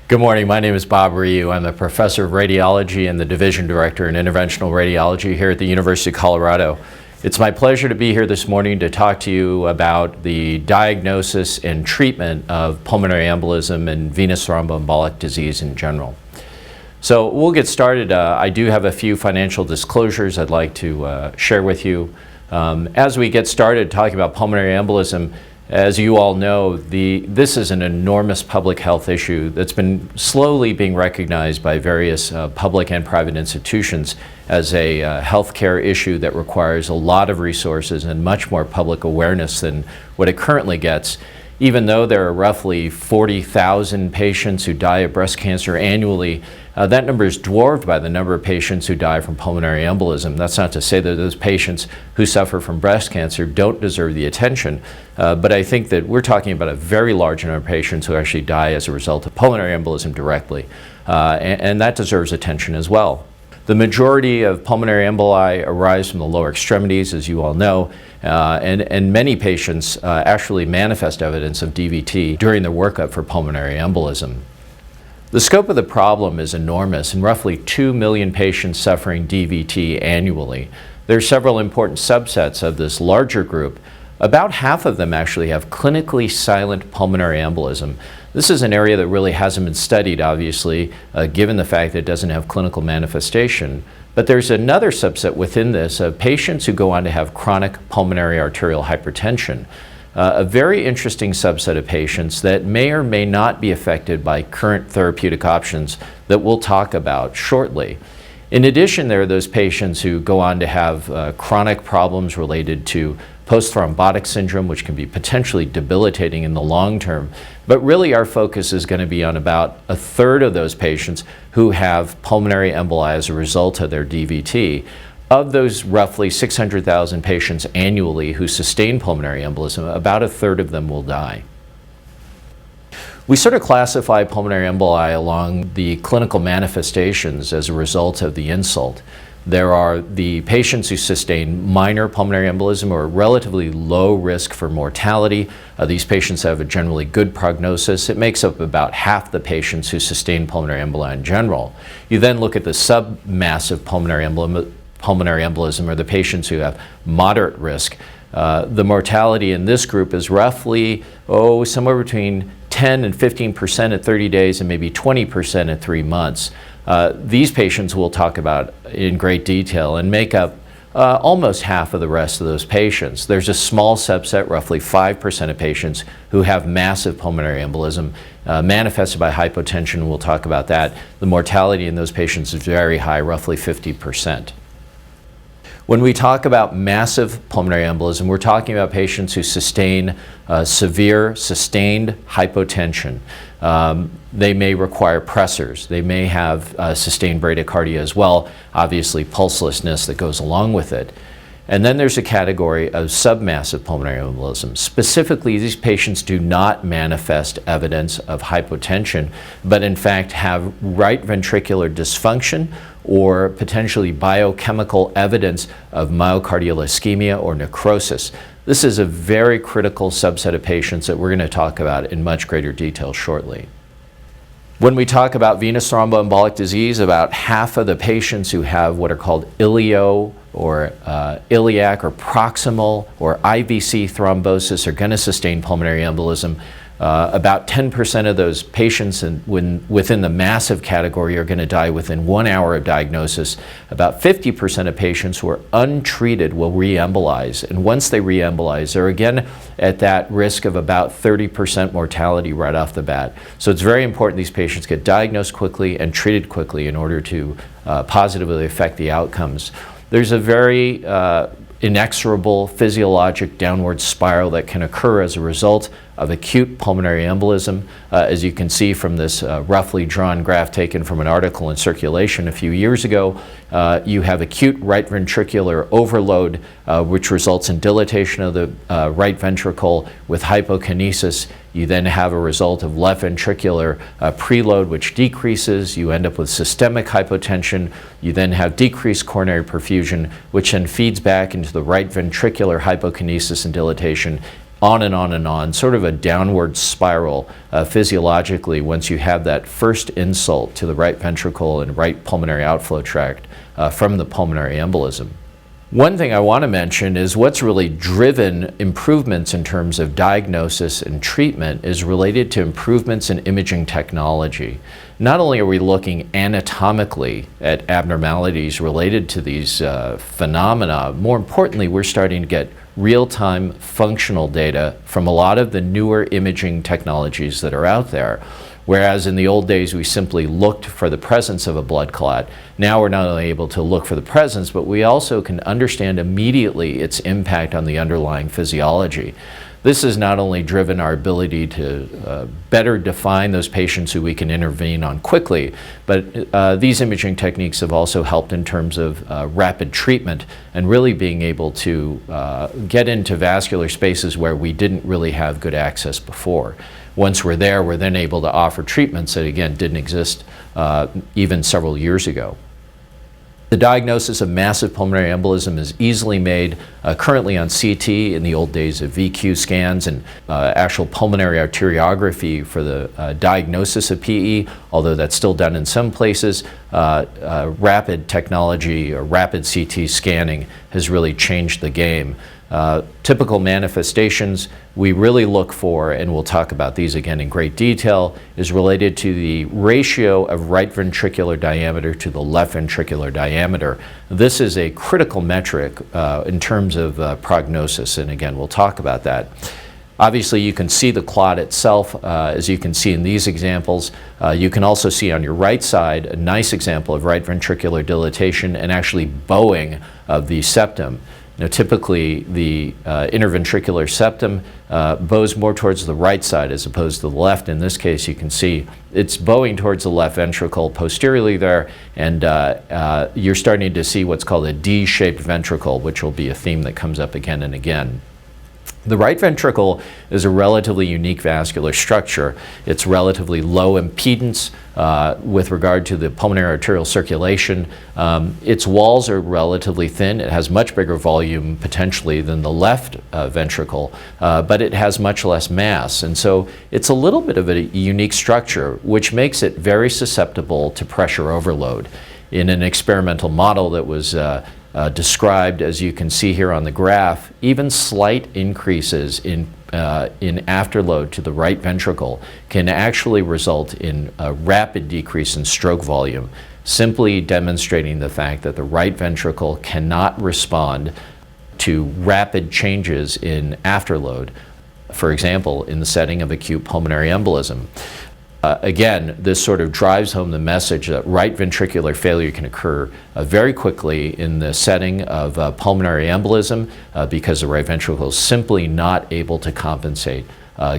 Good morning. My name is Bob Ryu. I'm a professor of radiology and the division director in interventional radiology here at the University of Colorado. It's my pleasure to be here this morning to talk to you about the diagnosis and treatment of pulmonary embolism and venous thromboembolic disease in general. So we'll get started. I do have a few financial disclosures I'd like to share with you. As we get started talking about pulmonary embolism, as you all know, this is an enormous public health issue that's been slowly being recognized by various public and private institutions as a healthcare issue that requires a lot of resources and much more public awareness than what it currently gets. Even though there are roughly 40,000 patients who die of breast cancer annually, that number is dwarfed by the number of patients who die from pulmonary embolism. That's not to say that those patients who suffer from breast cancer don't deserve the attention, but I think that we're talking about a very large number of patients who actually die as a result of pulmonary embolism directly, and that deserves attention as well. The majority of pulmonary emboli arise from the lower extremities, as you all know, and many patients actually manifest evidence of DVT during their workup for pulmonary embolism. The scope of the problem is enormous, and roughly 2 million patients suffering DVT annually. There are several important subsets of this larger group. About half of them actually have clinically silent pulmonary embolism. This is an area that really hasn't been studied, obviously, given the fact that it doesn't have clinical manifestation. But there's another subset within this of patients who go on to have chronic pulmonary arterial hypertension. A very interesting subset of patients that may or may not be affected by current therapeutic options that we'll talk about shortly. In addition, there are those patients who go on to have chronic problems related to post-thrombotic syndrome, which can be potentially debilitating in the long term. But really our focus is going to be on about a third of those patients who have pulmonary emboli as a result of their DVT. Of those roughly 600,000 patients annually who sustain pulmonary embolism, about a third of them will die. We sort of classify pulmonary emboli along the clinical manifestations as a result of the insult. There are the patients who sustain minor pulmonary embolism or relatively low risk for mortality. These patients have a generally good prognosis. It makes up about half the patients who sustain pulmonary emboli in general. You then look at the submassive pulmonary embolism, or the patients who have moderate risk. The mortality in this group is roughly, somewhere between 10 and 15% at 30 days and maybe 20% at 3 months. These patients we'll talk about in great detail and make up almost half of the rest of those patients. There's a small subset, roughly 5% of patients, who have massive pulmonary embolism manifested by hypotension. We'll talk about that. The mortality in those patients is very high, roughly 50%. When we talk about massive pulmonary embolism, we're talking about patients who sustain severe, sustained hypotension. They may require pressors. They may have sustained bradycardia as well, obviously pulselessness that goes along with it. And then there's a category of submassive pulmonary embolism. Specifically, these patients do not manifest evidence of hypotension, but in fact have right ventricular dysfunction or potentially biochemical evidence of myocardial ischemia or necrosis. This is a very critical subset of patients that we're going to talk about in much greater detail shortly. When we talk about venous thromboembolic disease, about half of the patients who have what are called ilio or iliac or proximal or IVC thrombosis are going to sustain pulmonary embolism. About 10% of those patients within the massive category are going to die within 1 hour of diagnosis. About 50% of patients who are untreated will re-embolize, and once they re-embolize, they're again at that risk of about 30% mortality right off the bat. So it's very important these patients get diagnosed quickly and treated quickly in order to positively affect the outcomes. There's a very inexorable physiologic downward spiral that can occur as a result of acute pulmonary embolism. As you can see from this roughly drawn graph taken from an article in Circulation a few years ago, you have acute right ventricular overload, which results in dilatation of the right ventricle with hypokinesis. You then have a result of left ventricular preload, which decreases. You end up with systemic hypotension. You then have decreased coronary perfusion, which then feeds back into the right ventricular hypokinesis and dilatation. on and on and on, sort of a downward spiral physiologically once you have that first insult to the right ventricle and right pulmonary outflow tract from the pulmonary embolism. One thing I want to mention is what's really driven improvements in terms of diagnosis and treatment is related to improvements in imaging technology. Not only are we looking anatomically at abnormalities related to these phenomena, more importantly, we're starting to get real-time functional data from a lot of the newer imaging technologies that are out there. Whereas in the old days, we simply looked for the presence of a blood clot. Now we're not only able to look for the presence, but we also can understand immediately its impact on the underlying physiology. This has not only driven our ability to better define those patients who we can intervene on quickly, but these imaging techniques have also helped in terms of rapid treatment and really being able to get into vascular spaces where we didn't really have good access before. Once we're there, we're then able to offer treatments that, again, didn't exist even several years ago. The diagnosis of massive pulmonary embolism is easily made currently on CT, in the old days of VQ scans, and actual pulmonary arteriography for the diagnosis of PE, although that's still done in some places. Rapid technology or rapid CT scanning has really changed the game. Typical manifestations we really look for, and we'll talk about these again in great detail, is related to the ratio of right ventricular diameter to the left ventricular diameter. This is a critical metric in terms of prognosis, and again, we'll talk about that. Obviously, you can see the clot itself, as you can see in these examples. You can also see on your right side a nice example of right ventricular dilatation and actually bowing of the septum. Now, typically, the interventricular septum bows more towards the right side as opposed to the left. In this case, you can see it's bowing towards the left ventricle posteriorly there, and you're starting to see what's called a D-shaped ventricle, which will be a theme that comes up again and again. The right ventricle is a relatively unique vascular structure. It's relatively low impedance with regard to the pulmonary arterial circulation. Its walls are relatively thin. It has much bigger volume potentially than the left ventricle, but it has much less mass. And so it's a little bit of a unique structure, which makes it very susceptible to pressure overload. In an experimental model that was described, as you can see here on the graph, even slight increases in afterload to the right ventricle can actually result in a rapid decrease in stroke volume, simply demonstrating the fact that the right ventricle cannot respond to rapid changes in afterload, for example, in the setting of acute pulmonary embolism. Again, this sort of drives home the message that right ventricular failure can occur very quickly in the setting of pulmonary embolism because the right ventricle is simply not able to compensate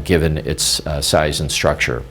given its size and structure.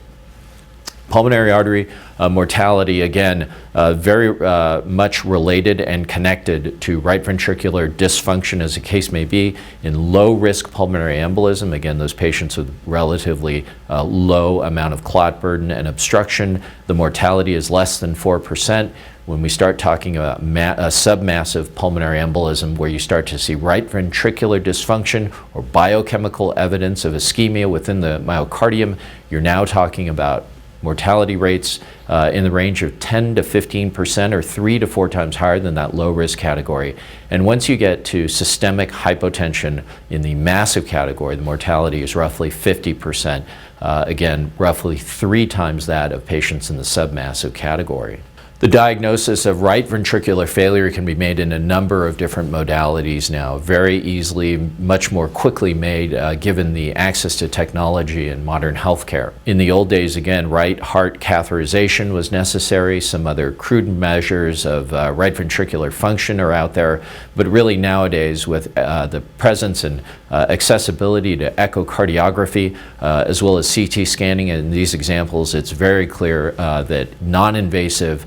Pulmonary artery mortality, again, very much related and connected to right ventricular dysfunction, as the case may be. In low-risk pulmonary embolism, again, those patients with relatively low amount of clot burden and obstruction, the mortality is less than 4%. When we start talking about submassive pulmonary embolism, where you start to see right ventricular dysfunction or biochemical evidence of ischemia within the myocardium, you're now talking about mortality rates in the range of 10 to 15%, or 3 to 4 times higher than that low risk category. And once you get to systemic hypotension in the massive category, the mortality is roughly 50%. Again, roughly 3 times that of patients in the submassive category. The diagnosis of right ventricular failure can be made in a number of different modalities now, very easily, much more quickly made given the access to technology in modern healthcare. In the old days, again, right heart catheterization was necessary. Some other crude measures of right ventricular function are out there, but really nowadays with the presence and accessibility to echocardiography as well as CT scanning in these examples, it's very clear that non-invasive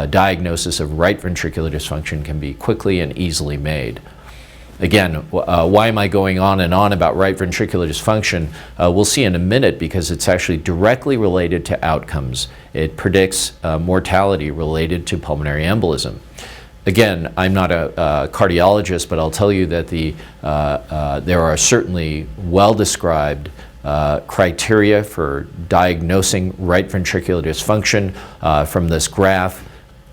diagnosis of right ventricular dysfunction can be quickly and easily made. Again, why am I going on and on about right ventricular dysfunction? We'll see in a minute, because it's actually directly related to outcomes. It predicts mortality related to pulmonary embolism. Again, I'm not a cardiologist, but I'll tell you that there are certainly well-described criteria for diagnosing right ventricular dysfunction from this graph.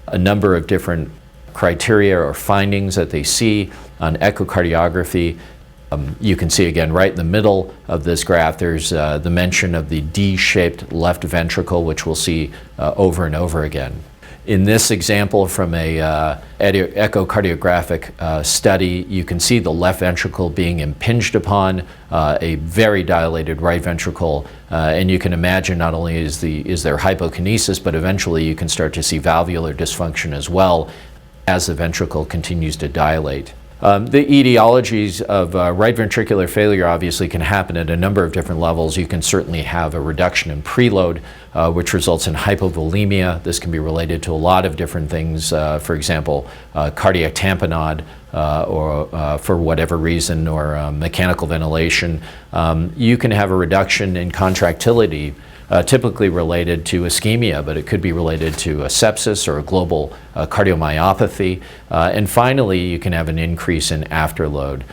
A number of different criteria or findings that they see on echocardiography. You can see again right in the middle of this graph there's the mention of the D-shaped left ventricle, which we'll see over and over again. In this example from a echocardiographic study, you can see the left ventricle being impinged upon, a very dilated right ventricle, and you can imagine not only is there hypokinesis, but eventually you can start to see valvular dysfunction as well as the ventricle continues to dilate. The etiologies of right ventricular failure obviously can happen at a number of different levels. You can certainly have a reduction in preload, which results in hypovolemia. This can be related to a lot of different things, for example, cardiac tamponade, or for whatever reason, or mechanical ventilation. You can have a reduction in contractility, typically related to ischemia, but it could be related to a sepsis or a global cardiomyopathy. And finally, you can have an increase in afterload,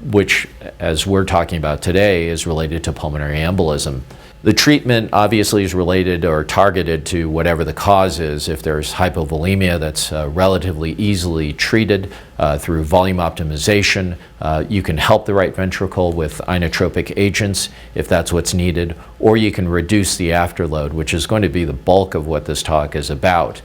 which, as we're talking about today, is related to pulmonary embolism. The treatment obviously is related or targeted to whatever the cause is. If there's hypovolemia, that's relatively easily treated through volume optimization. You can help the right ventricle with inotropic agents if that's what's needed, or you can reduce the afterload, which is going to be the bulk of what this talk is about.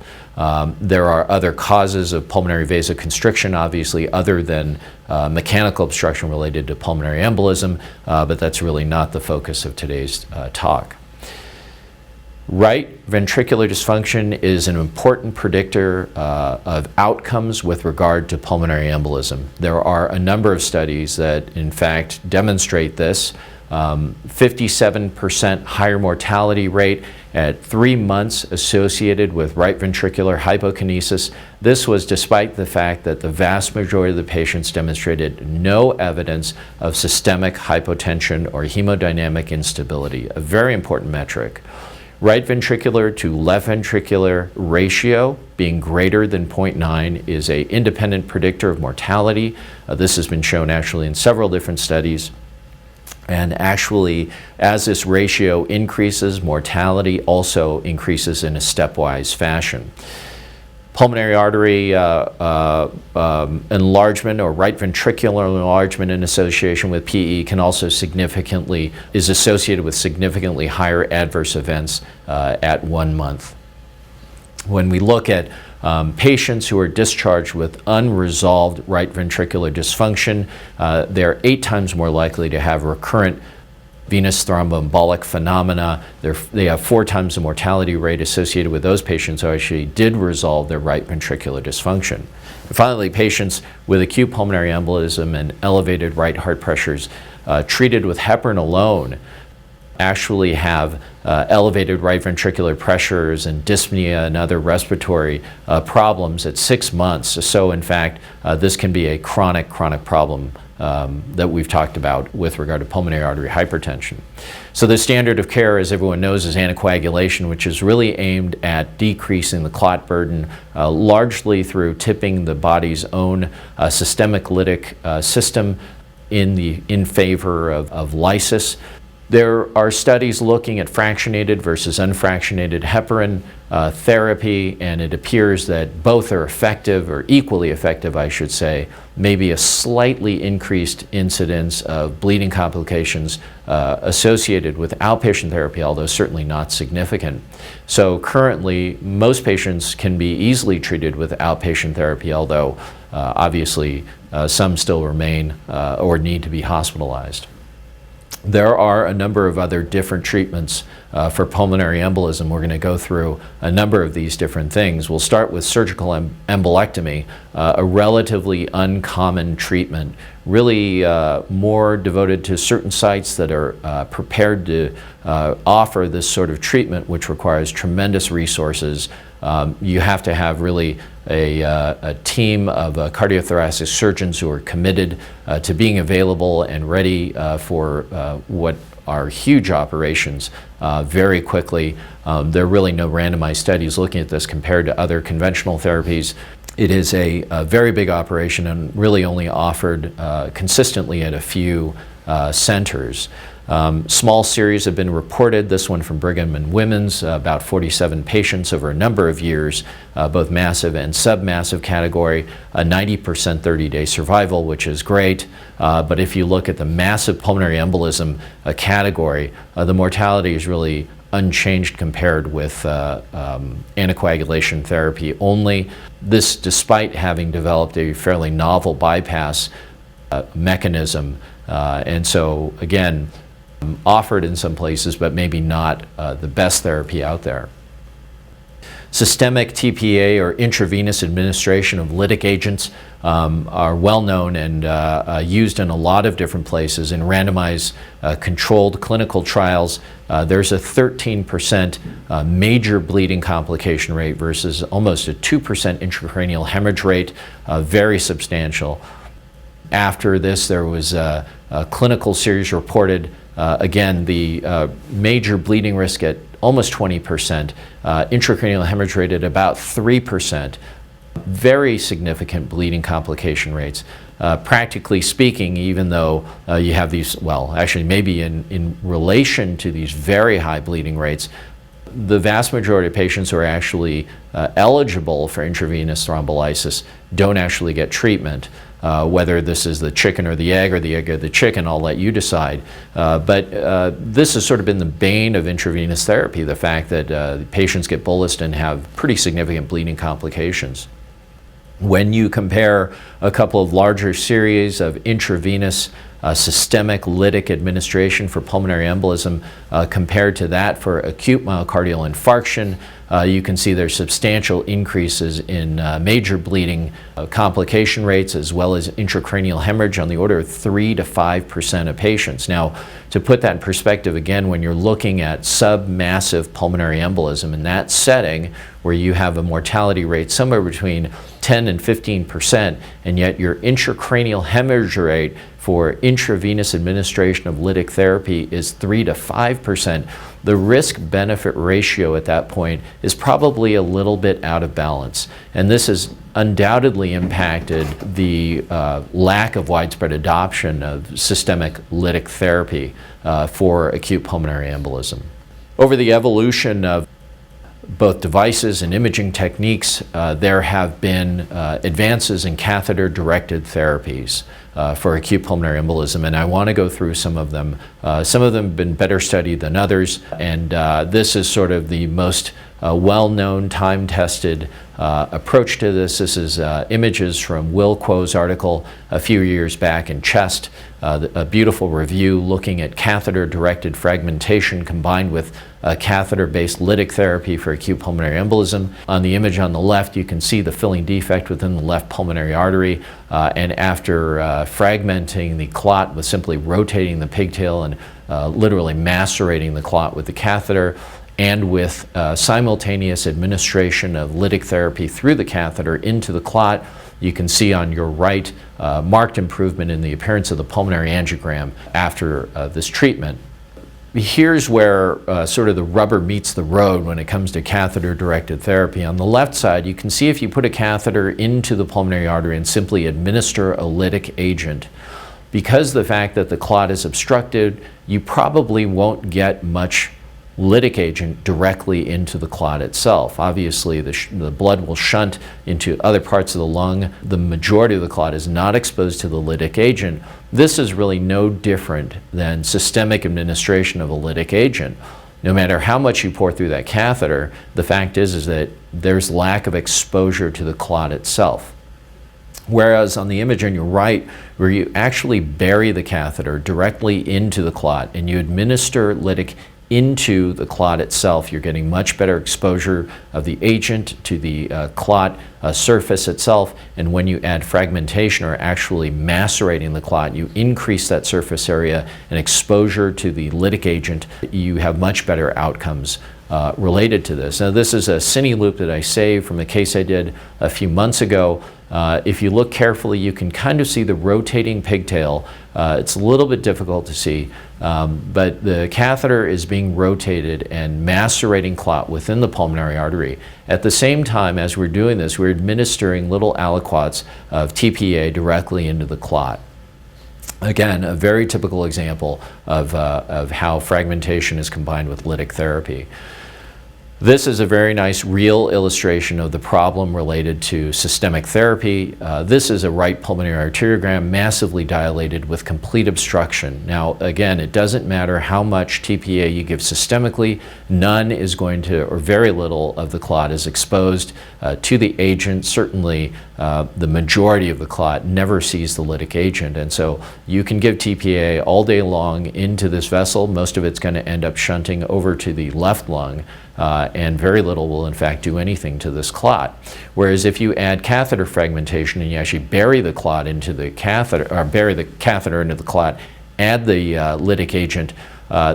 There are other causes of pulmonary vasoconstriction, obviously, other than mechanical obstruction related to pulmonary embolism, but that's really not the focus of today's talk. Right ventricular dysfunction is an important predictor of outcomes with regard to pulmonary embolism. There are a number of studies that, in fact, demonstrate this. 57% higher mortality rate at 3 months associated with right ventricular hypokinesis. This was despite the fact that the vast majority of the patients demonstrated no evidence of systemic hypotension or hemodynamic instability, a very important metric. Right ventricular to left ventricular ratio being greater than 0.9 is an independent predictor of mortality. This has been shown actually in several different studies. And actually, as this ratio increases, mortality also increases in a stepwise fashion. Pulmonary artery enlargement or right ventricular enlargement in association with PE can also is associated with significantly higher adverse events at 1 month. When we look at patients who are discharged with unresolved right ventricular dysfunction, they're 8 times more likely to have recurrent venous thromboembolic phenomena. They have 4 times the mortality rate associated with those patients who actually did resolve their right ventricular dysfunction. And finally, patients with acute pulmonary embolism and elevated right heart pressures treated with heparin alone actually have elevated right ventricular pressures and dyspnea and other respiratory problems at 6 months. So in fact, this can be a chronic problem that we've talked about with regard to pulmonary artery hypertension. So the standard of care, as everyone knows, is anticoagulation, which is really aimed at decreasing the clot burden, largely through tipping the body's own systemic lytic system in favor of lysis. There are studies looking at fractionated versus unfractionated heparin therapy, and it appears that both are effective, or equally effective, I should say. Maybe a slightly increased incidence of bleeding complications associated with outpatient therapy, although certainly not significant. So currently, most patients can be easily treated with outpatient therapy, although obviously some still remain or need to be hospitalized. There are a number of other different treatments for pulmonary embolism. We're going to go through a number of these different things. We'll start with surgical embolectomy, a relatively uncommon treatment, really more devoted to certain sites that are prepared to offer this sort of treatment, which requires tremendous resources. You have to have really a team of cardiothoracic surgeons who are committed to being available and ready for what are huge operations very quickly. There are really no randomized studies looking at this compared to other conventional therapies. It is a very big operation and really only offered consistently at a few centers. Small series have been reported, this one from Brigham and Women's, about 47 patients over a number of years, both massive and submassive category, a 90% 30-day survival, which is great. But if you look at the massive pulmonary embolism category, the mortality is really unchanged compared with anticoagulation therapy only. This despite having developed a fairly novel bypass mechanism. And so again, offered in some places, but maybe not the best therapy out there. Systemic TPA or intravenous administration of lytic agents are well known and used in a lot of different places in randomized controlled clinical trials. There's a 13% major bleeding complication rate versus almost a 2% intracranial hemorrhage rate, very substantial. After this, there was a clinical series reported. Again, the major bleeding risk at almost 20%, intracranial hemorrhage rate at about 3%, very significant bleeding complication rates. Practically speaking, even though you have these, well, actually maybe in relation to these very high bleeding rates, the vast majority of patients who are actually eligible for intravenous thrombolysis don't actually get treatment. Whether this is the chicken or the egg or the chicken, I'll let you decide. But this has sort of been the bane of intravenous therapy, the fact that patients get bolused and have pretty significant bleeding complications. When you compare a couple of larger series of intravenous systemic lytic administration for pulmonary embolism compared to that for acute myocardial infarction, you can see there's substantial increases in major bleeding complication rates as well as intracranial hemorrhage on the order of 3 to 5% of patients. Now, to put that in perspective again, when you're looking at submassive pulmonary embolism in that setting where you have a mortality rate somewhere between 10 and 15%, and yet your intracranial hemorrhage rate for intravenous administration of lytic therapy is 3 to 5%, the risk-benefit ratio at that point is probably a little bit out of balance. And this has undoubtedly impacted the lack of widespread adoption of systemic lytic therapy for acute pulmonary embolism. Over the evolution of both devices and imaging techniques, there have been advances in catheter-directed therapies for acute pulmonary embolism, and I want to go through some of them. Some of them have been better studied than others, and this is sort of the most well-known, time-tested approach to this. This is images from Will Kuo's article a few years back in Chest, a beautiful review looking at catheter-directed fragmentation combined with catheter-based lytic therapy for acute pulmonary embolism. On the image on the left, you can see the filling defect within the left pulmonary artery, and after fragmenting the clot with simply rotating the pigtail and literally macerating the clot with the catheter, and with simultaneous administration of lytic therapy through the catheter into the clot, you can see on your right marked improvement in the appearance of the pulmonary angiogram after this treatment. Here's where sort of the rubber meets the road when it comes to catheter-directed therapy. On the left side, you can see if you put a catheter into the pulmonary artery and simply administer a lytic agent, because the fact that the clot is obstructed, you probably won't get much lytic agent directly into the clot itself. Obviously, the blood will shunt into other parts of the lung. The majority of the clot is not exposed to the lytic agent. This is really no different than systemic administration of a lytic agent. No matter how much you pour through that catheter, the fact is that there's lack of exposure to the clot itself. Whereas on the image on your right, where you actually bury the catheter directly into the clot and you administer lytic into the clot itself, you're getting much better exposure of the agent to the clot surface itself, and when you add fragmentation or actually macerating the clot, you increase that surface area and exposure to the lytic agent, you have much better outcomes related to this. Now, this is a cine loop that I saved from a case I did a few months ago. If you look carefully, you can kind of see the rotating pigtail. It's a little bit difficult to see, but the catheter is being rotated and macerating clot within the pulmonary artery. At the same time as we're doing this, we're administering little aliquots of TPA directly into the clot. Again, a very typical example of how fragmentation is combined with lytic therapy. This is a very nice real illustration of the problem related to systemic therapy. This is a right pulmonary arteriogram, massively dilated with complete obstruction. Now, again, it doesn't matter how much TPA you give systemically, none is going to, or very little of the clot is exposed to the agent. Certainly, the majority of the clot never sees the lytic agent, and so you can give TPA all day long into this vessel. Most of it's going to end up shunting over to the left lung, and very little will in fact do anything to this clot. Whereas if you add catheter fragmentation and you actually bury the clot into the catheter, or bury the catheter into the clot, add the lytic agent,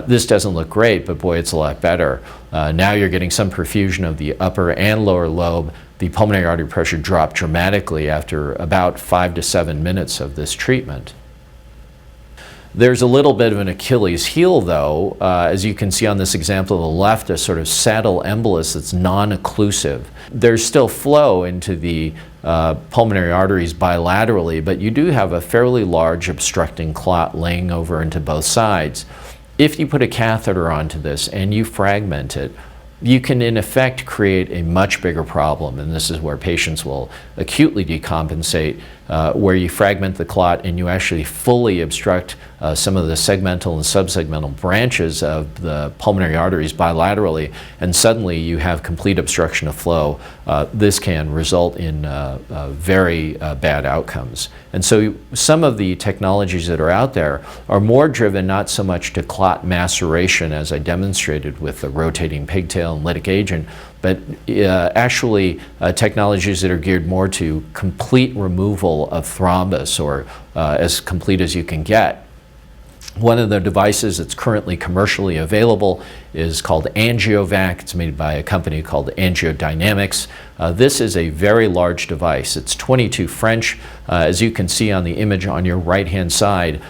this doesn't look great, but boy, it's a lot better. Now you're getting some perfusion of the upper and lower lobe. The pulmonary artery pressure dropped dramatically after about 5 to 7 minutes of this treatment. There's a little bit of an Achilles heel, though. As you can see on this example on the left, a sort of saddle embolus that's non-occlusive. There's still flow into the pulmonary arteries bilaterally, but you do have a fairly large obstructing clot laying over into both sides. If you put a catheter onto this and you fragment it, you can in effect create a much bigger problem, and this is where patients will acutely decompensate, where you fragment the clot and you actually fully obstruct some of the segmental and subsegmental branches of the pulmonary arteries bilaterally, and suddenly you have complete obstruction of flow. This can result in very bad outcomes. And so some of the technologies that are out there are more driven not so much to clot maceration, as I demonstrated with the rotating pigtail and lytic agent, but actually technologies that are geared more to complete removal of thrombus, or as complete as you can get. One of the devices that's currently commercially available is called AngioVac. It's made by a company called AngioDynamics. This is a very large device. It's 22 French. As you can see on the image on your right-hand side,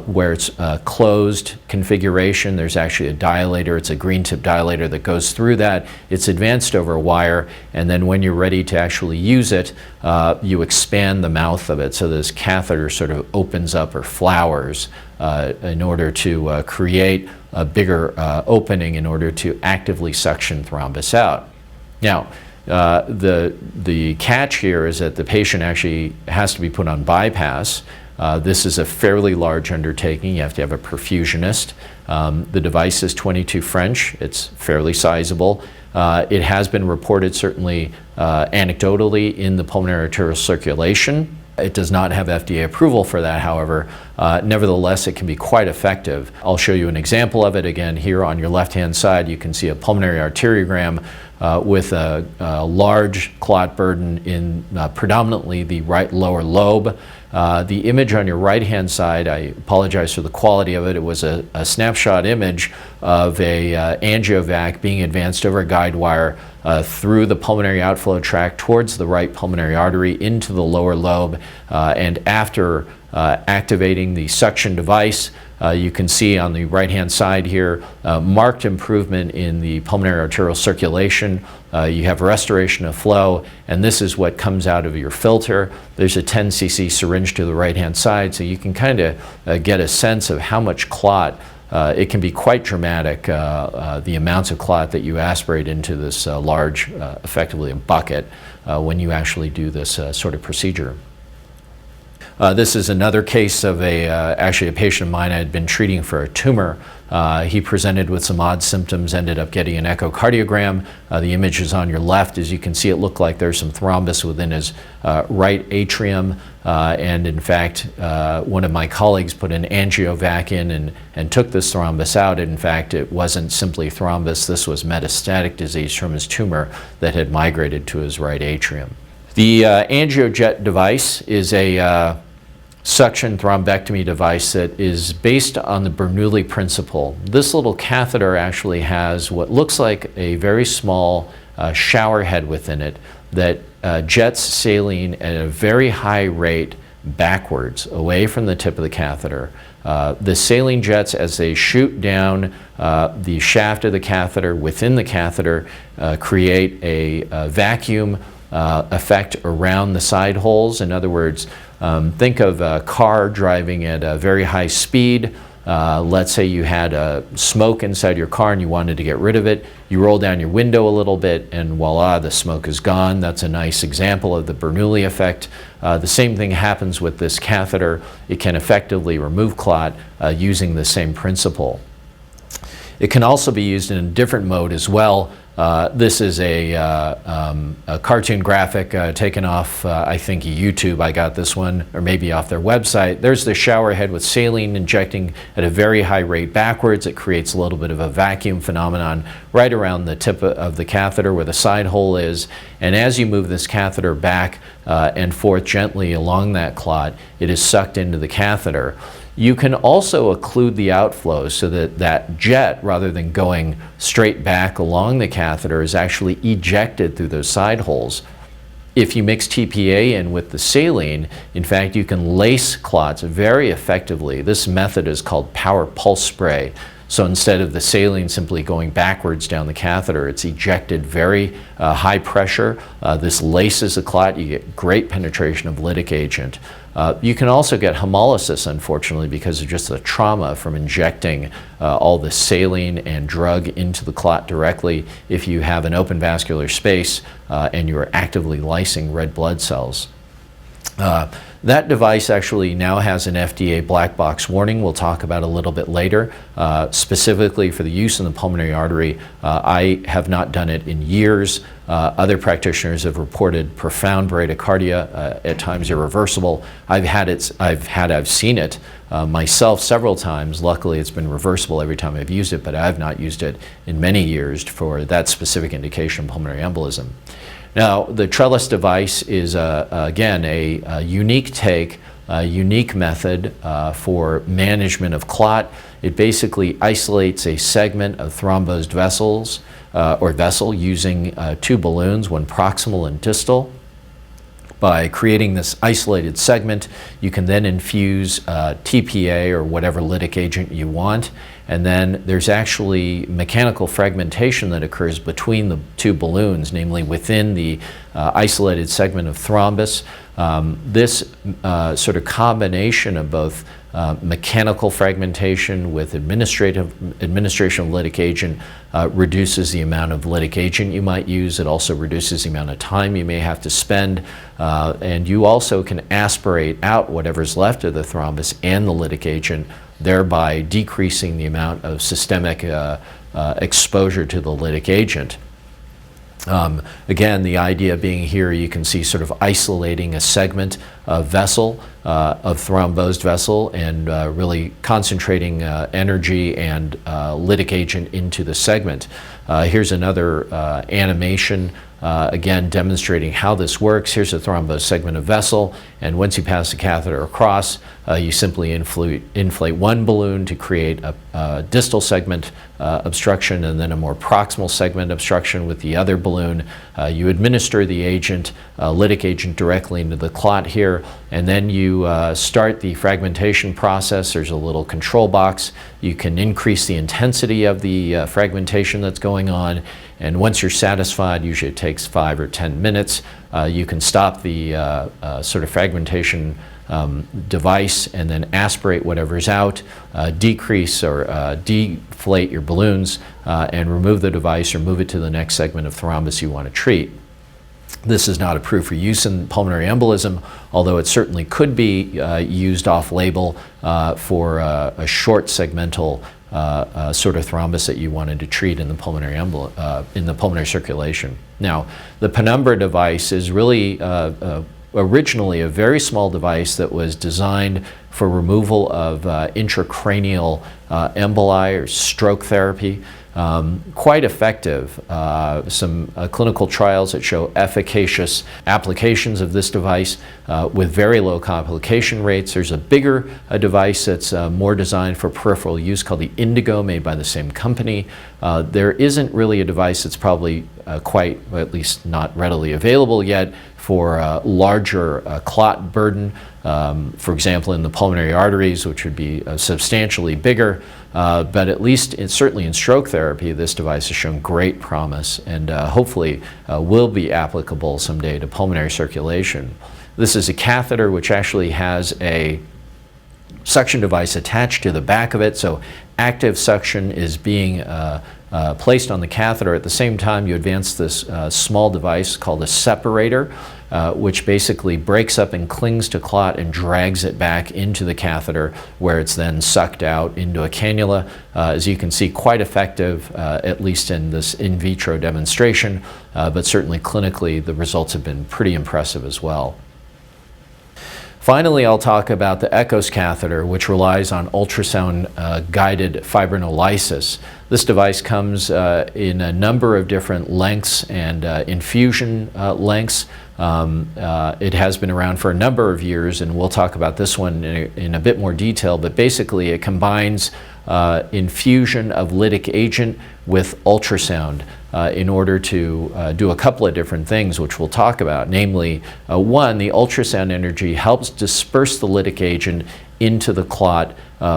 where it's closed configuration, there's actually a dilator. It's a green tip dilator that goes through that. It's advanced over a wire, and then when you're ready to actually use it, you expand the mouth of it so this catheter sort of opens up or flowers in order to create a bigger opening in order to actively suction thrombus out. Now, the catch here is that the patient actually has to be put on bypass. This is a fairly large undertaking. You have to have a perfusionist. The device is 22 French. It's fairly sizable. It has been reported certainly anecdotally in the pulmonary arterial circulation. It does not have FDA approval for that, however. Nevertheless, it can be quite effective. I'll show you an example of it. Again, here on your left-hand side, you can see a pulmonary arteriogram with a large clot burden in predominantly the right lower lobe. The image on your right-hand side, I apologize for the quality of it. It was a snapshot image of a AngioVac being advanced over a guide wire through the pulmonary outflow tract towards the right pulmonary artery into the lower lobe. And after activating the suction device, you can see on the right-hand side here marked improvement in the pulmonary arterial circulation. You have restoration of flow, and this is what comes out of your filter. There's a 10 cc syringe to the right-hand side, so you can kind of get a sense of how much clot. It can be quite dramatic, the amounts of clot that you aspirate into this large, effectively a bucket, when you actually do this sort of procedure. This is another case of actually a patient of mine I had been treating for a tumor. He presented with some odd symptoms, ended up getting an echocardiogram. The image is on your left. As you can see, it looked like there's some thrombus within his right atrium. And in fact, one of my colleagues put an AngioVac in and took this thrombus out. In fact, it wasn't simply thrombus. This was metastatic disease from his tumor that had migrated to his right atrium. The AngioJet device is a suction thrombectomy device that is based on the Bernoulli principle. This little catheter actually has what looks like a very small shower head within it that jets saline at a very high rate backwards, away from the tip of the catheter. The saline jets, as they shoot down the shaft of the catheter within the catheter, create a vacuum effect around the side holes. In other words, think of a car driving at a very high speed. Let's say you had smoke inside your car and you wanted to get rid of it. You roll down your window a little bit and voila, the smoke is gone. That's a nice example of the Bernoulli effect. The same thing happens with this catheter. It can effectively remove clot using the same principle. It can also be used in a different mode as well. This is a cartoon graphic taken off, I think, YouTube. I got this one, or maybe off their website. There's the shower head with saline injecting at a very high rate backwards. It creates a little bit of a vacuum phenomenon right around the tip of the catheter where the side hole is. And as you move this catheter back and forth gently along that clot, it is sucked into the catheter. You can also occlude the outflow so that that jet, rather than going straight back along the catheter, is actually ejected through those side holes. If you mix TPA in with the saline, in fact, you can lace clots very effectively. This method is called power pulse spray. So instead of the saline simply going backwards down the catheter, it's ejected very high pressure. This laces the clot. You get great penetration of lytic agent. You can also get hemolysis, unfortunately, because of just the trauma from injecting all the saline and drug into the clot directly if you have an open vascular space and you are actively lysing red blood cells. That device actually now has an FDA black box warning we'll talk about a little bit later. Specifically for the use in the pulmonary artery, I have not done it in years. Other practitioners have reported profound bradycardia, at times irreversible. I've seen it myself several times. Luckily, it's been reversible every time I've used it, but I've not used it in many years for that specific indication, pulmonary embolism. Now, the Trellis device is, again, a unique take, a unique method for management of clot. It basically isolates a segment of thrombosed vessels or vessel using two balloons, one proximal and distal. By creating this isolated segment, you can then infuse TPA or whatever lytic agent you want. And then there's actually mechanical fragmentation that occurs between the two balloons, namely within the isolated segment of thrombus. This sort of combination of both mechanical fragmentation with administration of lytic agent reduces the amount of lytic agent you might use. It also reduces the amount of time you may have to spend. And you also can aspirate out whatever's left of the thrombus and the lytic agent, thereby decreasing the amount of systemic exposure to the lytic agent. Again, the idea being here, you can see sort of isolating a segment of vessel, of thrombosed vessel, and really concentrating energy and lytic agent into the segment. Here's another animation, again demonstrating how this works. Here's a thrombosed segment of vessel, and once you pass the catheter across, you simply inflate one balloon to create a distal segment obstruction and then a more proximal segment obstruction with the other balloon. You administer the agent, lytic agent, directly into the clot here, and then you start the fragmentation process. There's a little control box. You can increase the intensity of the fragmentation that's going on, and once you're satisfied, usually it takes 5 or 10 minutes, you can stop the sort of fragmentation device and then aspirate whatever's out, decrease or deflate your balloons, and remove the device or move it to the next segment of thrombus you want to treat. This is not approved for use in pulmonary embolism, although it certainly could be used off-label for a short segmental sort of thrombus that you wanted to treat in the pulmonary circulation. Now, the Penumbra device is really originally a very small device that was designed for removal of intracranial emboli or stroke therapy. Quite effective. Some clinical trials that show efficacious applications of this device with very low complication rates. There's a bigger device that's more designed for peripheral use called the Indigo, made by the same company. There isn't really a device that's probably quite, well, at least not readily available yet, for larger clot burden, for example, in the pulmonary arteries, which would be substantially bigger. But at least, certainly in stroke therapy, this device has shown great promise and hopefully will be applicable someday to pulmonary circulation. This is a catheter which actually has a suction device attached to the back of it, so active suction is being placed on the catheter. At the same time, you advance this small device called a separator, which basically breaks up and clings to clot and drags it back into the catheter, where it's then sucked out into a cannula. As you can see, quite effective, at least in this in vitro demonstration, but certainly clinically the results have been pretty impressive as well. Finally, I'll talk about the EKOS catheter, which relies on ultrasound-guided fibrinolysis. This device comes in a number of different lengths and infusion lengths. It has been around for a number of years, and we'll talk about this one in a bit more detail, but basically it combines infusion of lytic agent with ultrasound in order to do a couple of different things, which we'll talk about. Namely, one, the ultrasound energy helps disperse the lytic agent into the clot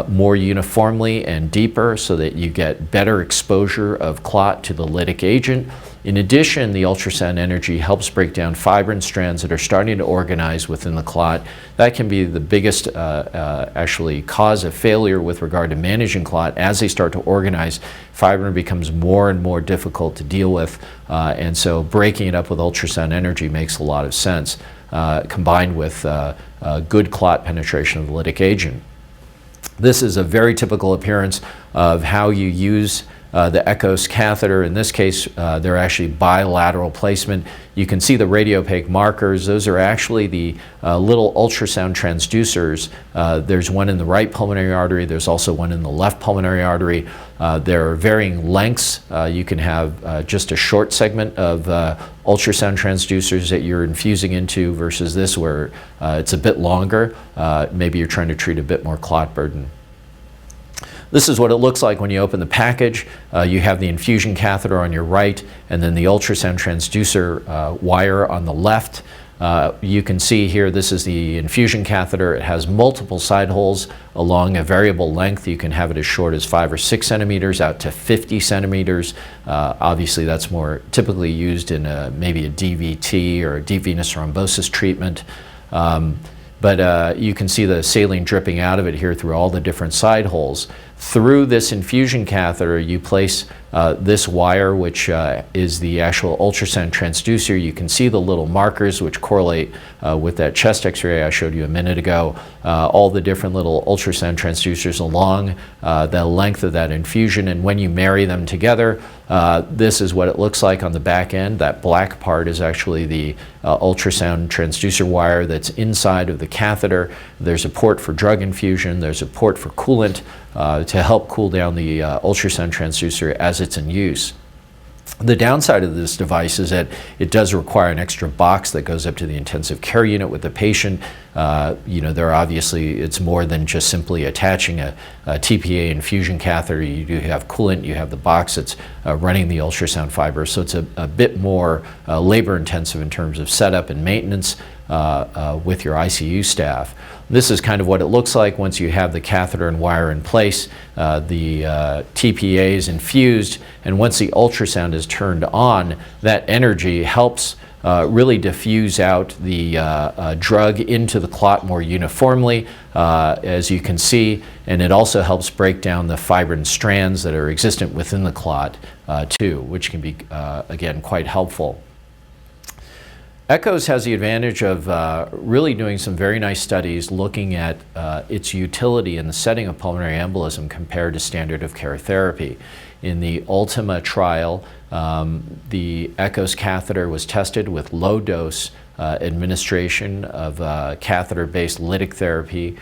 more uniformly and deeper so that you get better exposure of clot to the lytic agent. In addition, the ultrasound energy helps break down fibrin strands that are starting to organize within the clot. That can be the biggest actually cause of failure with regard to managing clot. As they start to organize, fibrin becomes more and more difficult to deal with, and so breaking it up with ultrasound energy makes a lot of sense, combined with good clot penetration of the lytic agent. This is a very typical appearance of how you use the EKOS catheter. In this case, they're actually bilateral placement. You can see the radiopaque markers. Those are actually the little ultrasound transducers. There's one in the right pulmonary artery. There's also one in the left pulmonary artery. There are varying lengths. You can have just a short segment of ultrasound transducers that you're infusing into versus this where it's a bit longer. Maybe you're trying to treat a bit more clot burden. This is what it looks like when you open the package. You have the infusion catheter on your right and then the ultrasound transducer wire on the left. You can see here this is the infusion catheter. It has multiple side holes along a variable length. You can have it as short as 5 or 6 centimeters out to 50 centimeters. Obviously that's more typically used in maybe a DVT or a deep venous thrombosis treatment. But you can see the saline dripping out of it here through all the different side holes. Through this infusion catheter, you place this wire, which is the actual ultrasound transducer. You can see the little markers which correlate with that chest x-ray I showed you a minute ago. All the different little ultrasound transducers along the length of that infusion, and when you marry them together, this is what it looks like on the back end. That black part is actually the ultrasound transducer wire that's inside of the catheter. There's a port for drug infusion. There's a port for coolant to help cool down the ultrasound transducer as it's in use. The downside of this device is that it does require an extra box that goes up to the intensive care unit with the patient. You know, there obviously, it's more than just simply attaching a TPA infusion catheter. You do have coolant, you have the box that's running the ultrasound fiber, so it's a bit more labor intensive in terms of setup and maintenance with your ICU staff. This is kind of what it looks like once you have the catheter and wire in place. The TPA is infused, and once the ultrasound is turned on, that energy helps really diffuse out the drug into the clot more uniformly, as you can see, and it also helps break down the fibrin strands that are existent within the clot too, which can be, again, quite helpful. EKOS has the advantage of really doing some very nice studies looking at its utility in the setting of pulmonary embolism compared to standard of care therapy. In the ULTIMA trial, the EKOS catheter was tested with low dose administration of catheter-based lytic therapy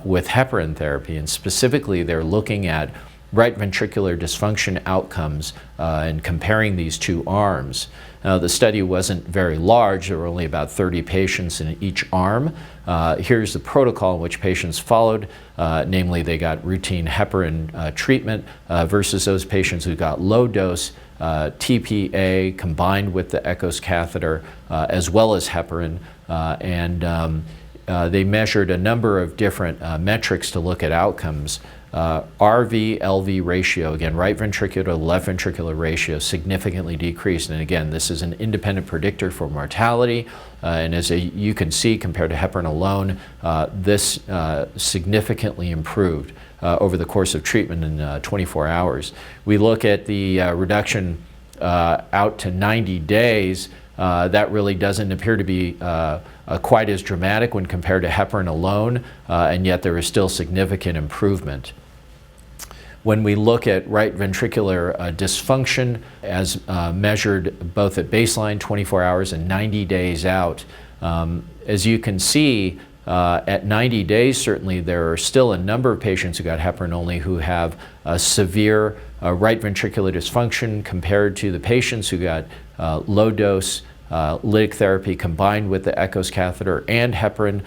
with heparin therapy, and specifically they're looking at right ventricular dysfunction outcomes and comparing these two arms. Now, the study wasn't very large. There were only about 30 patients in each arm. Here's the protocol in which patients followed, namely they got routine heparin treatment versus those patients who got low dose TPA combined with the EKOS catheter as well as heparin, they measured a number of different metrics to look at outcomes. RV-LV ratio, again, right ventricular to left ventricular ratio, significantly decreased. And again, this is an independent predictor for mortality. And as you can see, compared to heparin alone, this significantly improved over the course of treatment in 24 hours. We look at the reduction out to 90 days. That really doesn't appear to be quite as dramatic when compared to heparin alone, and yet there is still significant improvement. When we look at right ventricular dysfunction as measured both at baseline, 24 hours, and 90 days out, as you can see, at 90 days, certainly there are still a number of patients who got heparin only who have severe right ventricular dysfunction compared to the patients who got low dose lytic therapy combined with the EKOS catheter and heparin.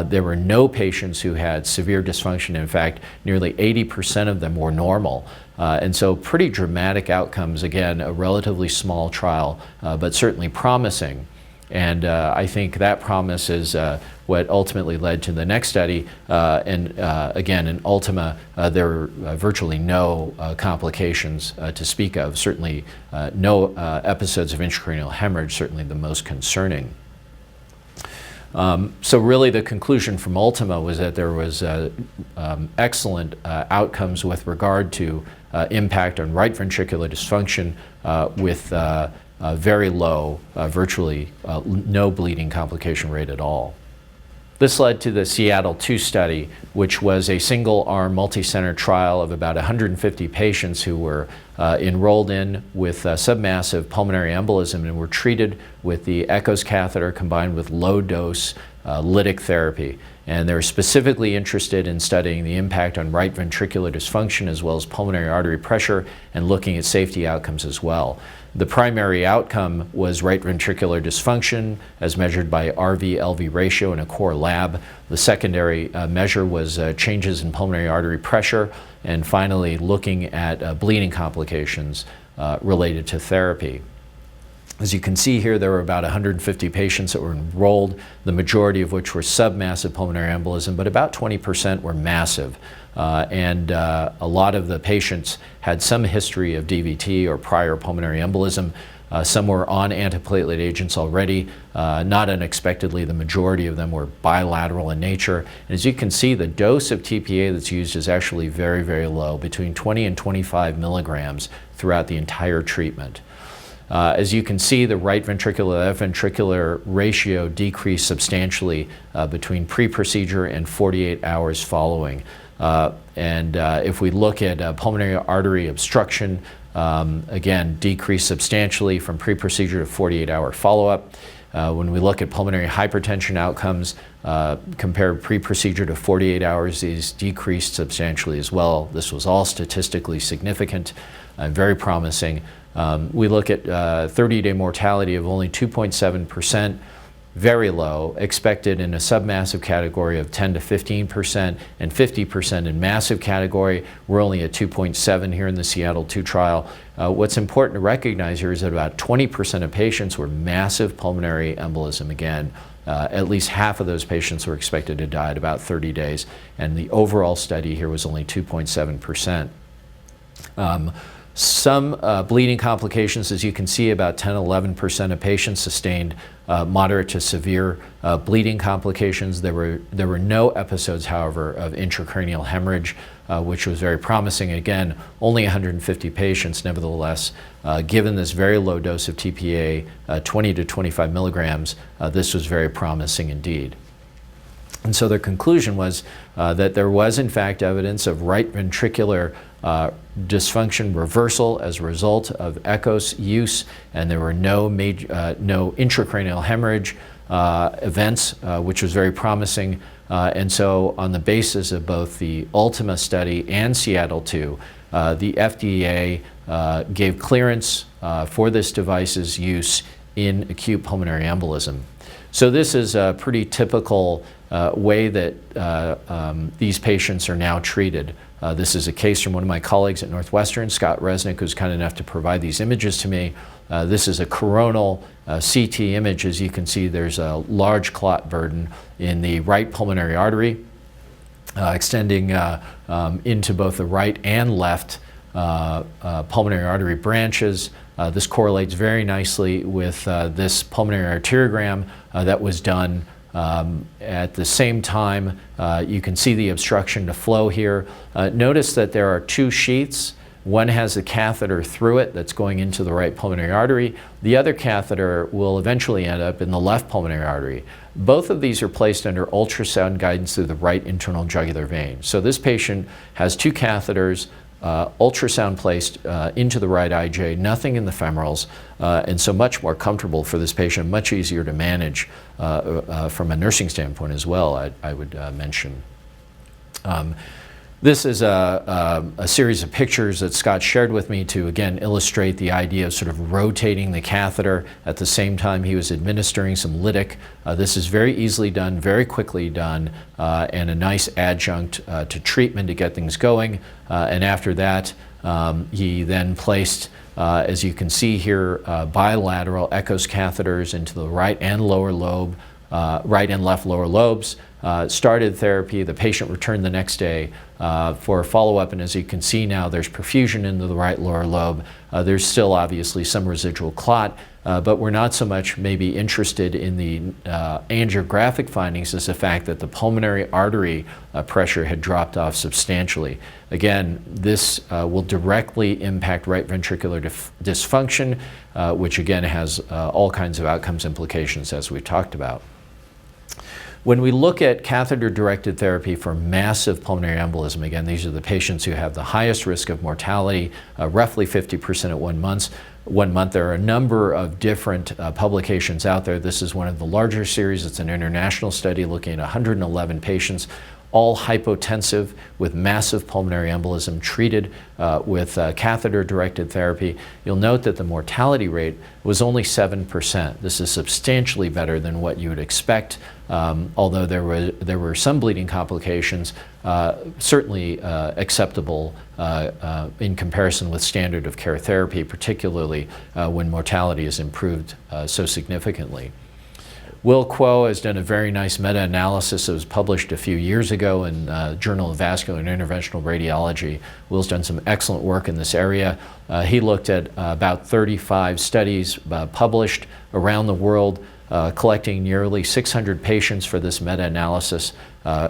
There were no patients who had severe dysfunction. In fact, nearly 80% of them were normal. And so pretty dramatic outcomes. Again, a relatively small trial, but certainly promising. And I think that promise is what ultimately led to the next study. Again, in ULTIMA, there were virtually no complications to speak of, certainly no episodes of intracranial hemorrhage, certainly the most concerning. So really the conclusion from ULTIMA was that there was excellent outcomes with regard to impact on right ventricular dysfunction with very low, virtually no bleeding complication rate at all. This led to the Seattle 2 study, which was a single-arm, multi-center trial of about 150 patients who were enrolled in with submassive pulmonary embolism and were treated with the EKOS catheter combined with low-dose lytic therapy. And they're specifically interested in studying the impact on right ventricular dysfunction as well as pulmonary artery pressure and looking at safety outcomes as well. The primary outcome was right ventricular dysfunction as measured by RV-LV ratio in a core lab. The secondary measure was changes in pulmonary artery pressure, and finally looking at bleeding complications related to therapy. As you can see here, there were about 150 patients that were enrolled, the majority of which were submassive pulmonary embolism, but about 20% were massive. A lot of the patients had some history of DVT or prior pulmonary embolism. Some were on antiplatelet agents already. Not unexpectedly, the majority of them were bilateral in nature. And as you can see, the dose of TPA that's used is actually very, very low, between 20 and 25 milligrams throughout the entire treatment. As you can see, the right ventricular left ventricular ratio decreased substantially between pre-procedure and 48 hours following. If we look at pulmonary artery obstruction, again, decreased substantially from pre-procedure to 48-hour follow-up. When we look at pulmonary hypertension outcomes, compared pre-procedure to 48 hours, these decreased substantially as well. This was all statistically significant and very promising. We look at 30-day mortality of only 2.7%, very low, expected in a submassive category of 10 to 15% and 50% in massive category. We're only at 2.7 here in the Seattle 2 trial. What's important to recognize here is that about 20% of patients were massive pulmonary embolism. Again, at least half of those patients were expected to die at about 30 days, and the overall study here was only 2.7%. Some bleeding complications, as you can see, about 10–11% of patients sustained moderate to severe bleeding complications. There were no episodes, however, of intracranial hemorrhage, which was very promising. Again, only 150 patients, nevertheless, given this very low dose of TPA, 20 to 25 milligrams, this was very promising indeed. And so their conclusion was that there was, in fact, evidence of right ventricular dysfunction reversal as a result of EKOS use, and there were no intracranial hemorrhage events, which was very promising. And so on the basis of both the ULTIMA study and Seattle 2, the FDA gave clearance for this device's use in acute pulmonary embolism. So this is a pretty typical way that these patients are now treated. This is a case from one of my colleagues at Northwestern, Scott Resnick, who's kind enough to provide these images to me. This is a coronal CT image. As you can see, there's a large clot burden in the right pulmonary artery, extending into both the right and left pulmonary artery branches. This correlates very nicely with this pulmonary arteriogram that was done at the same time. You can see the obstruction to flow here. Notice that there are two sheaths. One has a catheter through it that's going into the right pulmonary artery. The other catheter will eventually end up in the left pulmonary artery. Both of these are placed under ultrasound guidance through the right internal jugular vein. So this patient has two catheters, ultrasound placed into the right IJ, nothing in the femorals, and so much more comfortable for this patient, much easier to manage from a nursing standpoint as well, I would mention. This is a series of pictures that Scott shared with me to, again, illustrate the idea of sort of rotating the catheter at the same time he was administering some lytic. This is very easily done, very quickly done, and a nice adjunct to treatment to get things going. And after that, he then placed, as you can see here, bilateral EKOS catheters into the right and lower lobe, right and left lower lobes. Started therapy. The patient returned the next day for a follow-up, and as you can see now, there's perfusion into the right lower lobe. There's still obviously some residual clot, but we're not so much maybe interested in the angiographic findings as the fact that the pulmonary artery pressure had dropped off substantially. Again, this will directly impact right ventricular dysfunction, which again has all kinds of outcomes implications as we've talked about. When we look at catheter-directed therapy for massive pulmonary embolism, again, these are the patients who have the highest risk of mortality, roughly 50% at 1 month. There are a number of different publications out there. This is one of the larger series. It's an international study looking at 111 patients, all hypotensive with massive pulmonary embolism treated with catheter-directed therapy. You'll note that the mortality rate was only 7%. This is substantially better than what you would expect, although there were some bleeding complications, certainly acceptable in comparison with standard of care therapy, particularly when mortality is improved so significantly. Will Kuo has done a very nice meta-analysis that was published a few years ago in Journal of Vascular and Interventional Radiology. Will's done some excellent work in this area. He looked at about 35 studies published around the world, collecting nearly 600 patients for this meta-analysis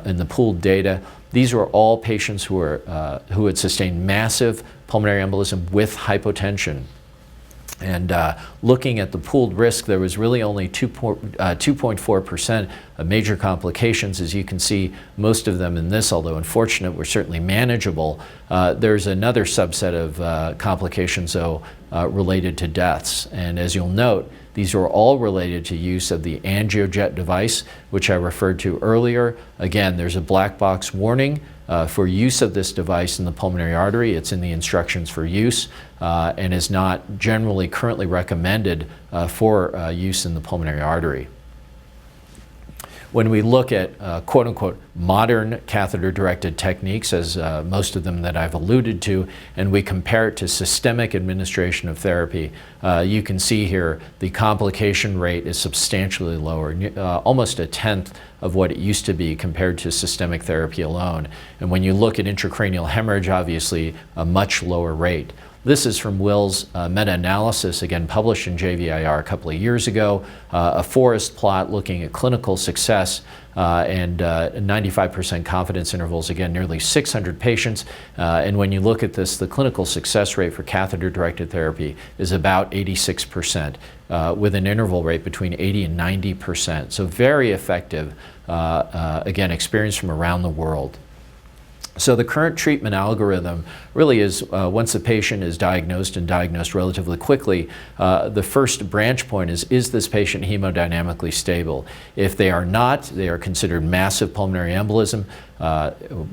in the pooled data. These were all patients who had sustained massive pulmonary embolism with hypotension. And looking at the pooled risk, there was really only 2.4% of major complications. As you can see, most of them in this, although unfortunate, were certainly manageable. There's another subset of complications, though, related to deaths. And as you'll note, these are all related to use of the angiojet device, which I referred to earlier. Again, there's a black box warning for use of this device in the pulmonary artery. It's in the instructions for use and is not generally currently recommended for use in the pulmonary artery. When we look at quote-unquote modern catheter-directed techniques, as most of them that I've alluded to, and we compare it to systemic administration of therapy, you can see here the complication rate is substantially lower, almost a tenth of what it used to be compared to systemic therapy alone. And when you look at intracranial hemorrhage, obviously a much lower rate. This is from Will's meta-analysis, again published in JVIR a couple of years ago, a forest plot looking at clinical success and 95% confidence intervals, again nearly 600 patients. And when you look at this, the clinical success rate for catheter-directed therapy is about 86%, with an interval rate between 80 and 90%. So very effective, again, experience from around the world. So the current treatment algorithm really is, once the patient is diagnosed and diagnosed relatively quickly, the first branch point is this patient hemodynamically stable? If they are not, they are considered massive pulmonary embolism.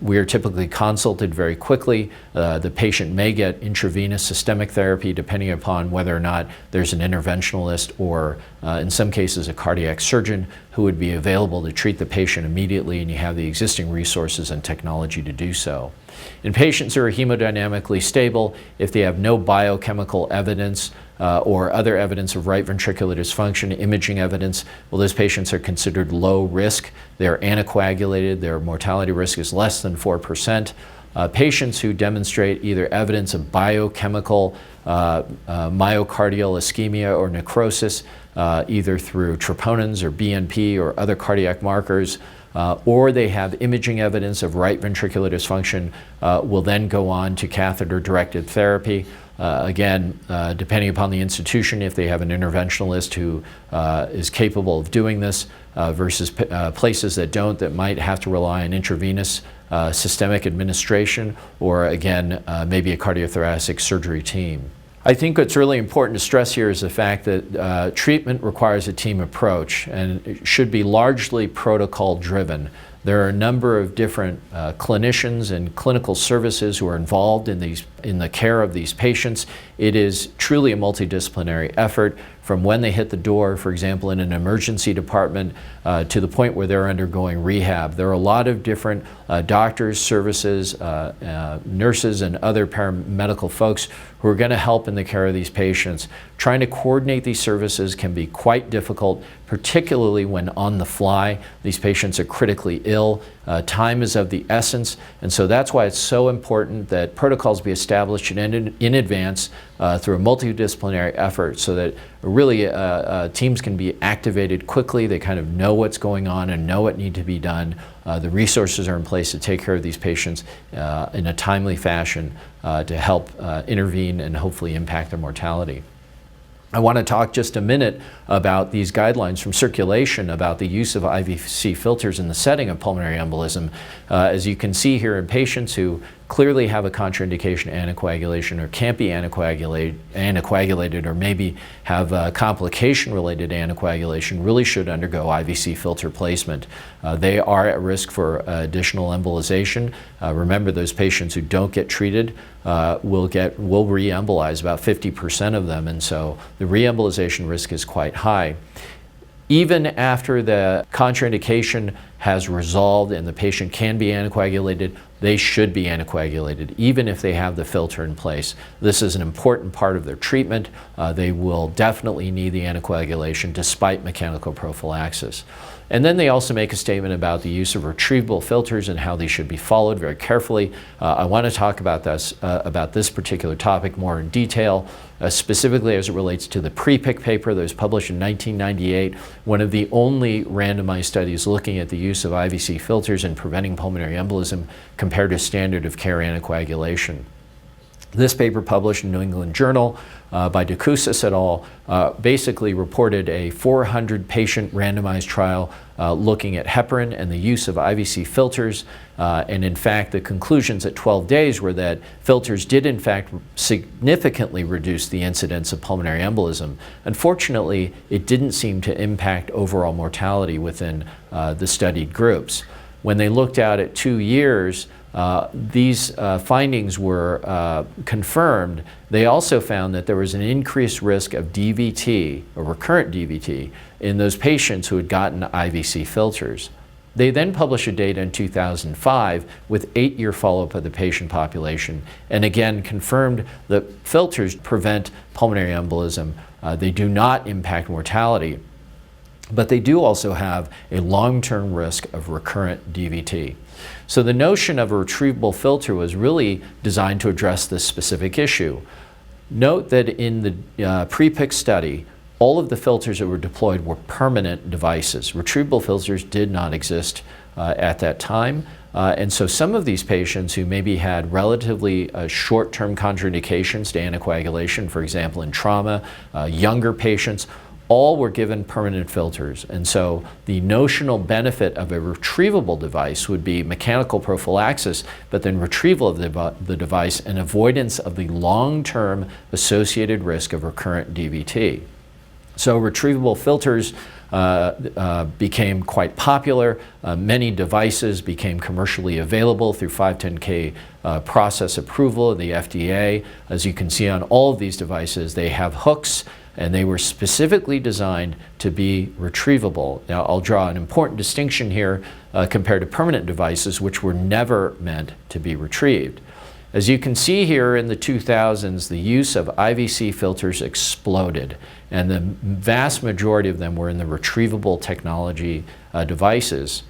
We are typically consulted very quickly. The patient may get intravenous systemic therapy depending upon whether or not there's an interventionalist or in some cases a cardiac surgeon who would be available to treat the patient immediately, and you have the existing resources and technology to do so. In patients who are hemodynamically stable, if they have no biochemical evidence or other evidence of right ventricular dysfunction, imaging evidence, well, those patients are considered low risk. They're anticoagulated. Their mortality risk is less than 4%. Patients who demonstrate either evidence of biochemical myocardial ischemia or necrosis, either through troponins or BNP or other cardiac markers, or they have imaging evidence of right ventricular dysfunction, will then go on to catheter-directed therapy. Again, depending upon the institution, if they have an interventionalist who is capable of doing this versus places that don't, that might have to rely on intravenous systemic administration, or again, maybe a cardiothoracic surgery team. I think what's really important to stress here is the fact that treatment requires a team approach and it should be largely protocol driven. There are a number of different clinicians and clinical services who are involved in the care of these patients. It is truly a multidisciplinary effort from when they hit the door, for example, in an emergency department, to the point where they're undergoing rehab. There are a lot of different doctors, services, nurses, and other paramedical folks who are going to help in the care of these patients. Trying to coordinate these services can be quite difficult, particularly when on the fly. These patients are critically ill. Time is of the essence, and so that's why it's so important that protocols be established in advance through a multidisciplinary effort, so that really teams can be activated quickly. They kind of know what's going on and know what needs to be done. The resources are in place to take care of these patients in a timely fashion to help intervene and hopefully impact their mortality. I want to talk just a minute about these guidelines from circulation about the use of IVC filters in the setting of pulmonary embolism. As you can see here, in patients who clearly have a contraindication anticoagulation or can't be anticoagulated or maybe have complication-related anticoagulation, really should undergo IVC filter placement. They are at risk for additional embolization. Remember, those patients who don't get treated will re-embolize, about 50% of them, and so the re-embolization risk is quite high. Even after the contraindication has resolved and the patient can be anticoagulated, they should be anticoagulated, even if they have the filter in place. This is an important part of their treatment. They will definitely need the anticoagulation despite mechanical prophylaxis. And then they also make a statement about the use of retrievable filters and how these should be followed very carefully. I want to talk about this particular topic more in detail, specifically as it relates to the PREPIC paper that was published in 1998, one of the only randomized studies looking at the use of IVC filters in preventing pulmonary embolism compared to standard of care anticoagulation. This paper, published in New England Journal by Dysfunction et al., basically reported a 400-patient randomized trial looking at heparin and the use of IVC filters. And in fact, the conclusions at 12 days were that filters did in fact significantly reduce the incidence of pulmonary embolism. Unfortunately, it didn't seem to impact overall mortality within the studied groups. When they looked out at 2 years, these findings were confirmed. They also found that there was an increased risk of DVT, or recurrent DVT, in those patients who had gotten IVC filters. They then published data in 2005 with 8-year follow-up of the patient population, and again confirmed that filters prevent pulmonary embolism. They do not impact mortality, but they do also have a long-term risk of recurrent DVT. So the notion of a retrievable filter was really designed to address this specific issue. Note that in the PREPIC study, all of the filters that were deployed were permanent devices. Retrievable filters did not exist at that time. And so some of these patients who maybe had relatively short-term contraindications to anticoagulation, for example in trauma, younger patients, all were given permanent filters. And so the notional benefit of a retrievable device would be mechanical prophylaxis, but then retrieval of the device and avoidance of the long-term associated risk of recurrent DVT. So retrievable filters became quite popular. Many devices became commercially available through 510(k) process approval of the FDA. As you can see on all of these devices, they have hooks, and they were specifically designed to be retrievable. Now, I'll draw an important distinction here compared to permanent devices, which were never meant to be retrieved. As you can see here in the 2000s, the use of IVC filters exploded, and the vast majority of them were in the retrievable technology devices.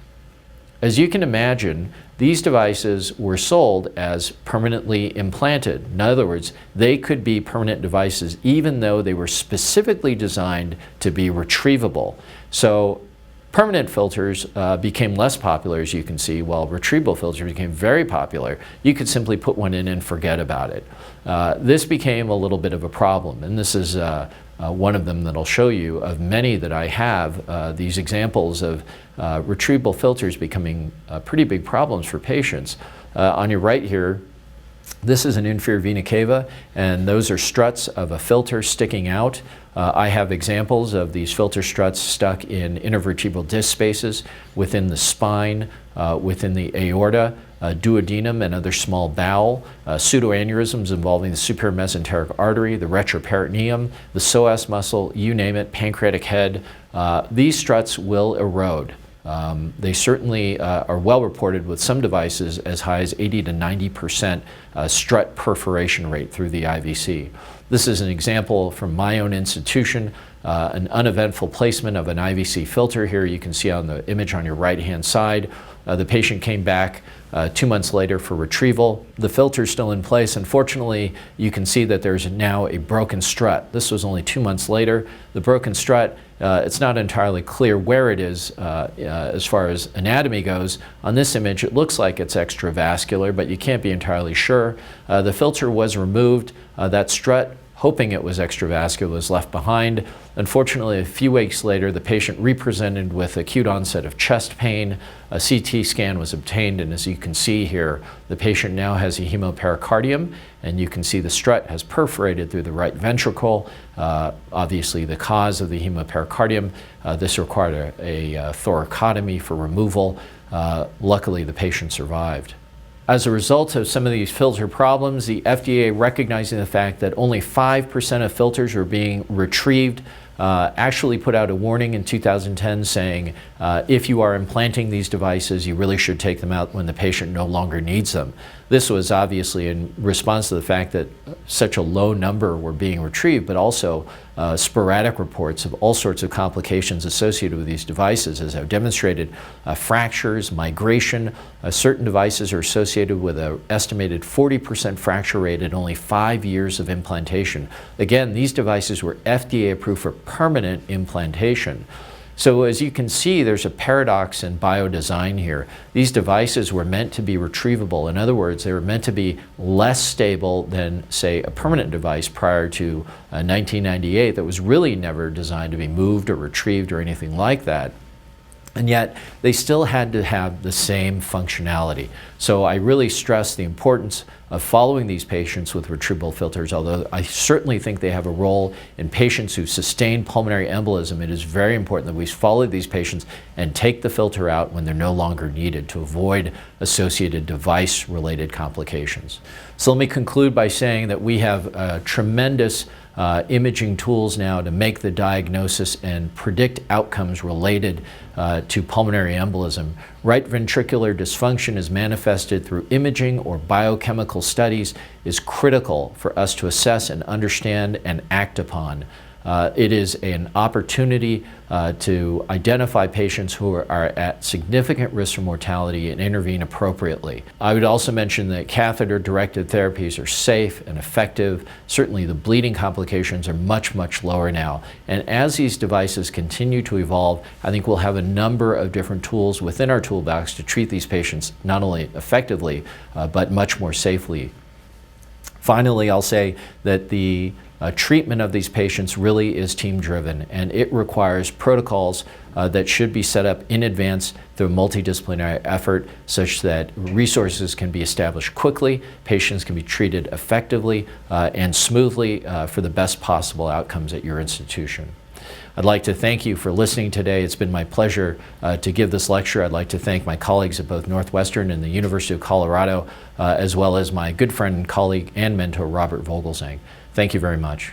As you can imagine, these devices were sold as permanently implanted. In other words, they could be permanent devices even though they were specifically designed to be retrievable. So permanent filters became less popular, as you can see, while retrievable filters became very popular. You could simply put one in and forget about it. This became a little bit of a problem, and this is one of them that I'll show you of many that I have, these examples of retrievable filters becoming pretty big problems for patients. On your right here, this is an inferior vena cava, and those are struts of a filter sticking out. I have examples of these filter struts stuck in intervertebral disc spaces within the spine, within the aorta, duodenum and other small bowel, pseudoaneurysms involving the superior mesenteric artery, the retroperitoneum, the psoas muscle, you name it, pancreatic head. These struts will erode. They certainly are well reported with some devices as high as 80 to 90% strut perforation rate through the IVC. This is an example from my own institution, an uneventful placement of an IVC filter here. You can see on the image on your right-hand side. The patient came back 2 months later for retrieval. The filter's still in place. Unfortunately, you can see that there's now a broken strut. This was only 2 months later. The broken strut, it's not entirely clear where it is as far as anatomy goes. On this image, it looks like it's extravascular, but you can't be entirely sure. The filter was removed. That strut, hoping it was extravascular, was left behind. Unfortunately, a few weeks later, the patient represented with acute onset of chest pain. A CT scan was obtained, and as you can see here, the patient now has a hemopericardium, and you can see the strut has perforated through the right ventricle. Obviously, the cause of the hemopericardium, this required a thoracotomy for removal. Luckily, the patient survived. As a result of some of these filter problems, the FDA, recognizing the fact that only 5% of filters were being retrieved, actually put out a warning in 2010 saying if you are implanting these devices, you really should take them out when the patient no longer needs them. This was obviously in response to the fact that such a low number were being retrieved, but also sporadic reports of all sorts of complications associated with these devices, as I've demonstrated, fractures, migration. Certain devices are associated with an estimated 40% fracture rate at only 5 years of implantation. Again, these devices were FDA approved for permanent implantation. So as you can see, there's a paradox in biodesign here. These devices were meant to be retrievable. In other words, they were meant to be less stable than, say, a permanent device prior to 1998 that was really never designed to be moved or retrieved or anything like that. And yet, they still had to have the same functionality. So I really stress the importance of following these patients with retrievable filters, although I certainly think they have a role in patients who sustain pulmonary embolism. It is very important that we follow these patients and take the filter out when they're no longer needed to avoid associated device-related complications. So let me conclude by saying that we have tremendous imaging tools now to make the diagnosis and predict outcomes related to pulmonary embolism. Right ventricular dysfunction is manifested through imaging or biochemical studies is critical for us to assess and understand and act upon. It is an opportunity to identify patients who are at significant risk for mortality and intervene appropriately. I would also mention that catheter-directed therapies are safe and effective. Certainly the bleeding complications are much, much lower now. And as these devices continue to evolve, I think we'll have a number of different tools within our toolbox to treat these patients not only effectively, but much more safely. Finally, I'll say that the treatment of these patients really is team-driven, and it requires protocols that should be set up in advance through a multidisciplinary effort such that resources can be established quickly, patients can be treated effectively and smoothly for the best possible outcomes at your institution. I'd like to thank you for listening today. It's been my pleasure to give this lecture. I'd like to thank my colleagues at both Northwestern and the University of Colorado, as well as my good friend, colleague, and mentor, Robert Vogelsang. Thank you very much.